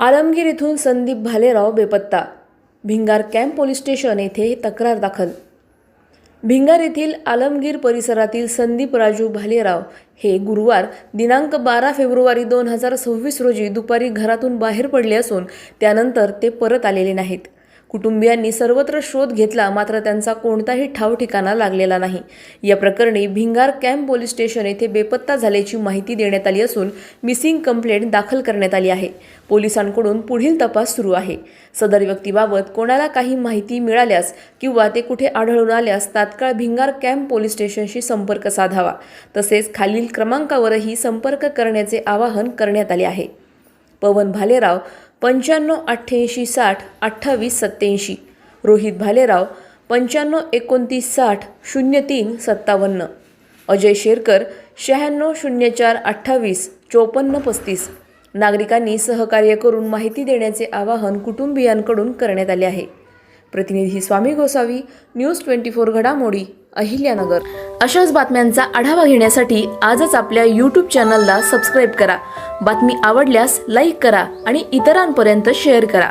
आलमगीर येथून संदीप भालेराव बेपत्ता। Bhingar camp police station येथे तक्रार दाखल। भिंगार येथील आलमगीर परिसरातील संदीप राजू भालेराव हे गुरुवार दिनांक 12 फेब्रुवारी 2026 रोजी दुपारी घरातून बाहेर पडले असून त्यानंतर ते परत आलेले नाहीत। कुटुंबियांनी सर्वत्र शोध घेतला, मात्र त्यांचा कोणताही ठाव ठिकाणा लागलेला नाही। या प्रकरणी भिंगार कॅम्प पोलीस स्टेशन येथे बेपत्ता झाल्याची माहिती देण्यात आली असून मिसिंग कंप्लेंट दाखल करण्यात आली आहे। पोलिसांकडून पुढील तपास सुरू आहे। सदर व्यक्तीबाबत कोणाला काही माहिती मिळाल्यास किंवा ते कुठे आढळून आल्यास तात्काळ भिंगार कॅम्प पोलीस स्टेशनशी संपर्क साधावा। तसेच खालील क्रमांकावरही संपर्क करण्याचे आवाहन करण्यात आले आहे। पवन भालेराव 95 88 60 28 87, रोहित भालेराव 95 29 60 03 57, अजय शेरकर 96 04 28 54 35। नागरिकांनी सहकार्य करून माहिती देण्याचे आवाहन कुटुंबियांकडून करण्यात आले आहे। प्रतिनिधी स्वामी गोसावी, न्यूज 24 घडामोडी, अहिल्यानगर। अशाच बातम्यांचा आढावा घेण्यासाठी आजच आपल्या YouTube चॅनलला सबस्क्राईब करा। बातमी आवडल्यास लाईक करा आणि इतरांपर्यंत शेअर करा।